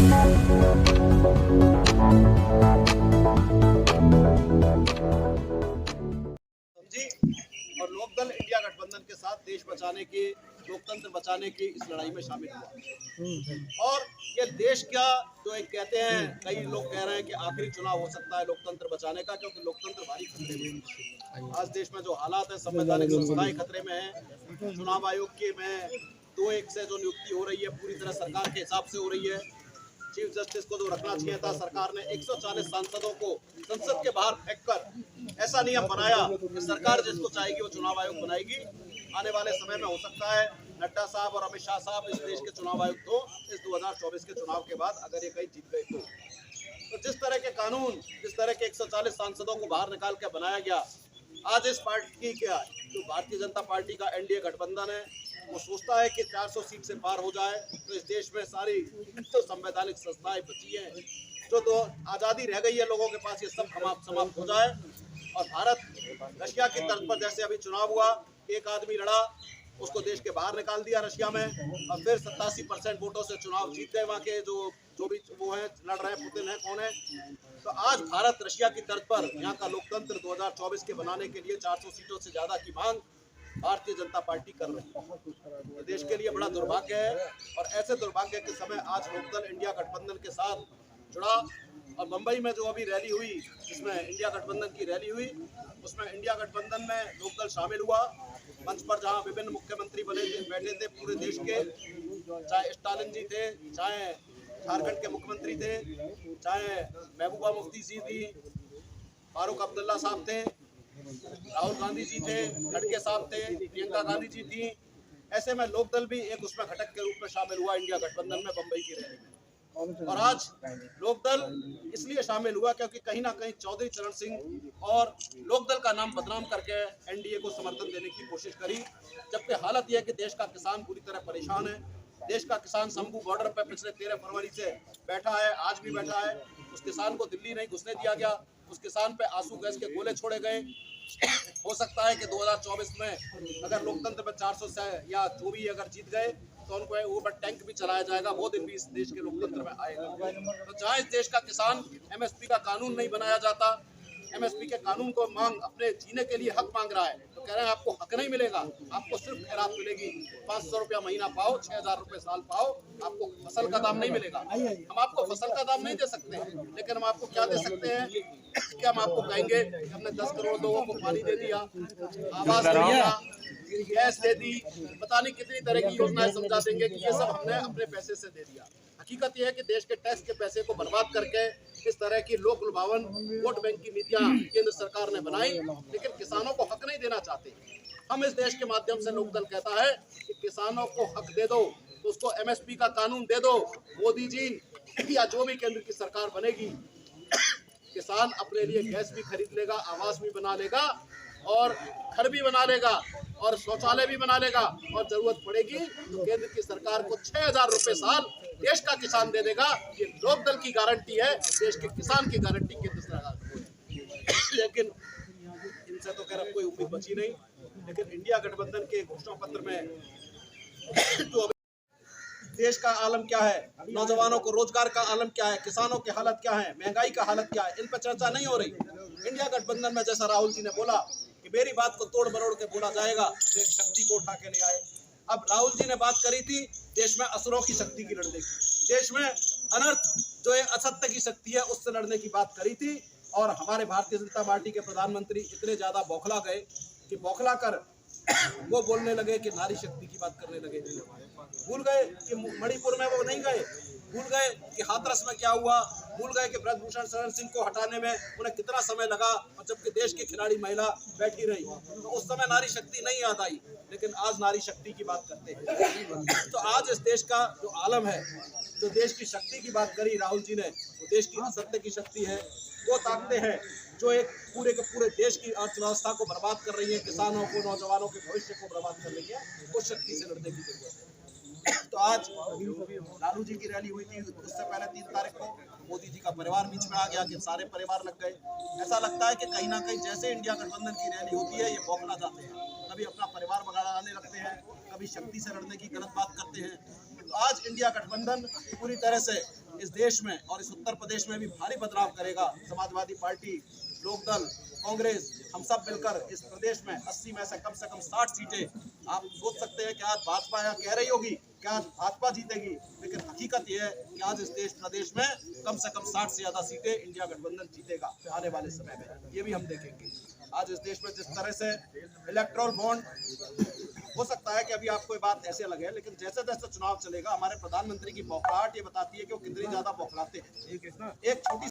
जी और लोकदल इंडिया गठबंधन के साथ देश बचाने की, लोकतंत्र बचाने की इस लड़ाई में शामिल हुआ। और ये देश क्या जो एक कहते हैं, कई लोग कह रहे हैं कि आखिरी चुनाव हो सकता है लोकतंत्र बचाने का, क्योंकि लोकतंत्र भारी खतरे में है। आज देश में जो हालात है, संवैधानिक संस्थाएं खतरे में है। चुनाव आयोग के में 2-1 से जो नियुक्ति हो रही है पूरी तरह सरकार के हिसाब से हो रही है। चीफ जस्टिस को जो रखना चाहिए था, सरकार ने 140 सांसदों को संसद के बाहर फेंककर ऐसा नियम बनाया कि सरकार जिसको चाहेगी वो चुनाव आयोग बनाएगी। आने वाले समय में हो सकता है नड्डा साहब और अमित शाह साहब इस देश के चुनाव आयुक्त हो इस 2024 के चुनाव के बाद, अगर ये कहीं जीत गए तो जिस तरह के कानून, जिस तरह के 140 सांसदों को बाहर निकाल के बनाया गया, आज इस पार्टी क्या जो भारतीय जनता पार्टी का एनडीए गठबंधन है, वो सोचता है कि 400 सीट से पार हो जाए तो इस देश में सारी तो संवैधानिक संस्थाएं बची हैं, जो तो आज़ादी रह गई है लोगों के पास, ये सब समाप्त हो जाए। और भारत रशिया की तर्ज पर जैसे अभी चुनाव हुआ, एक आदमी लड़ा, उसको देश के बाहर निकाल दिया रशिया में, और फिर 87% वोटों से चुनाव जीत गए वहाँ के जो भी वो है लड़ रहे हैं, पुतिन है कौन है। तो आज भारत रशिया की तर्ज पर यहाँ का लोकतंत्र 2024 के बनाने के लिए 400 सीटों से ज्यादा की मांग भारतीय जनता पार्टी कर रही है। देश के लिए बड़ा दुर्भाग्य है, और ऐसे दुर्भाग्य के समय आज लोकदल इंडिया गठबंधन के साथ जुड़ा। और मुंबई में जो अभी रैली हुई, जिसमें इंडिया गठबंधन की रैली हुई, उसमें इंडिया गठबंधन में लोकदल शामिल हुआ। मंच पर जहां विभिन्न मुख्यमंत्री बैठे थे पूरे देश के, चाहे स्टालिन जी थे, चाहे झारखंड के मुख्यमंत्री थे, चाहे महबूबा मुफ्ती जी थी, फारूक अब्दुल्ला साहब थे, राहुल गांधी जी थे, खड़गे साहब थे, प्रियंका गांधी जी थी। ऐसे में लोकदल भी एक उसमें घटक के रूप में शामिल हुआ इंडिया गठबंधन में बंबई की रैली में। और आज लोकदल इसलिए शामिल हुआ क्योंकि कहीं ना कहीं चौधरी चरण सिंह और लोकदल का नाम बदनाम करके एनडीए को समर्थन देने की कोशिश करी, जबकि हालत यह है कि देश का किसान पूरी तरह परेशान है। देश का किसान शंभू बॉर्डर पर पिछले 13 फरवरी से बैठा है, आज भी बैठा है। उस किसान को दिल्ली नहीं घुसने दिया गया, उस किसान पे आंसू गैस के गोले छोड़े गए। हो सकता है कि 2024 में अगर लोकतंत्र में 400 से या जो भी अगर जीत गए तो उनको ऊपर टैंक भी चलाया जाएगा, वो दिन भी इस देश के लोकतंत्र में आएगा। तो जहाँ इस देश का किसान एमएसपी का कानून नहीं बनाया जाता, एमएसपी के कानून को मांग अपने जीने के लिए हक मांग रहा है, तो कह रहे हैं आपको हक नहीं मिलेगा, आपको सिर्फ खैरात मिलेगी, 500 रुपया महीना पाओ, 6000 रुपये साल पाओ, आपको फसल का दाम नहीं मिलेगा। हम आपको फसल का दाम नहीं दे सकते, लेकिन हम आपको क्या दे सकते हैं कि हम आपको कहेंगे कि हमने 10 करोड़ लोगों को पानी दे दिया, आवास दे दिया, गैस दे दी, पता नहीं कितनी तरह की योजनाएं समझा देंगे कि ये सब हमने अपने पैसे से दे दिया। हकीकत यह है कि देश के टैक्स के पैसे को बर्बाद करके इस तरह की लोक लुभावन वोट बैंक की नीतियां केंद्र सरकार ने बनाई, लेकिन किसानों को हक नहीं देना चाहते। हम इस देश के माध्यम से लोकदल कहता है कि किसानों को हक दे दो, तो उसको एमएसपी का कानून दे दो। मोदी जी या जो भी केंद्र की सरकार बनेगी, किसान अपने लिए गैस भी खरीद लेगा, आवास भी बना लेगा, और घर भी बना लेगा, और शौचालय भी बना लेगा, और जरूरत पड़ेगी तो केंद्र की सरकार को 6000 रुपए साल देश का किसान दे देगा। ये लोकदल की गारंटी है, देश के किसान की गारंटी केंद्र सरकार को। लेकिन इनसे तो खैर अब कोई उम्मीद बची नहीं। लेकिन इंडिया गठबंधन के घोषणा पत्र में जो देश का आलम क्या है, नौजवानों को रोजगार का आलम क्या है, किसानों की हालत क्या है, महंगाई का हालत क्या है, इन पर चर्चा नहीं हो रही। इंडिया गठबंधन में जैसा राहुल जी ने बोला कि मेरी बात को तोड़ मरोड़ के बोला जाएगा तो एक शक्ति को उठा के ले आए। अब राहुल जी ने बात करी थी देश में असुरों की शक्ति की लड़ने की, देश में अनर्थ जो एक असत्य की शक्ति है उससे लड़ने की बात करी थी। और हमारे भारतीय जनता पार्टी के प्रधानमंत्री इतने ज्यादा बौखला गए कि बौखला कर वो बोलने लगे कि नारी शक्ति की बात करने लगे। भूल गए कि मणिपुर में वो नहीं गए, भूल गए कि हाथरस में क्या हुआ, भूल गए कि ब्रजभूषण शरण सिंह को हटाने में उन्हें कितना समय लगा, और जबकि देश की खिलाड़ी महिला बैठी रही तो उस समय नारी शक्ति नहीं याद आई। लेकिन आज नारी शक्ति की बात करते हैं। तो आज इस देश का जो आलम है, जो देश की शक्ति की बात करी राहुल जी ने, वो देश की असत्य की शक्ति है। वो ताकतें हैं जो एक पूरे के पूरे देश की अर्थव्यवस्था को बर्बाद कर रही है, किसानों को, नौजवानों के भविष्य को बर्बाद कर रही है। उस शक्ति से लड़ने की जरूरत है। तो आज लालू जी की रैली हुई थी, उससे पहले 3 तारीख को मोदी जी का परिवार बीच में आ गया कि सारे परिवार लग गए। ऐसा लगता है कि कहीं ना कहीं जैसे इंडिया गठबंधन की रैली होती है, ये बौखला जाते हैं, कभी अपना परिवार बढ़ाने लगते हैं, कभी शक्ति से लड़ने की गलत बात करते हैं। तो आज इंडिया गठबंधन पूरी तरह से इस देश में और इस उत्तर प्रदेश में भी भारी बदलाव करेगा। समाजवादी पार्टी, लोकदल, कांग्रेस, हम सब मिलकर इस प्रदेश में 80 में से कम 60 सीटें। आप सोच सकते हैं कि आज भाजपा यहाँ कह रही होगी कि आज भाजपा जीतेगी, लेकिन हकीकत यह है कि आज इस प्रदेश में कम से कम 60 से ज्यादा सीटें इंडिया गठबंधन जीतेगा आने वाले समय में। ये भी हम देखेंगे। आज इस देश में जिस तरह से इलेक्ट्रल बॉन्ड, हो सकता है कि अभी आपको ये बात ऐसे लगे, लेकिन जैसे जैसे चुनाव चलेगा हमारे प्रधानमंत्री की बौखलाहट ये बताती है कि वो कितनी ज्यादा बौखलाते हैं। एक छोटी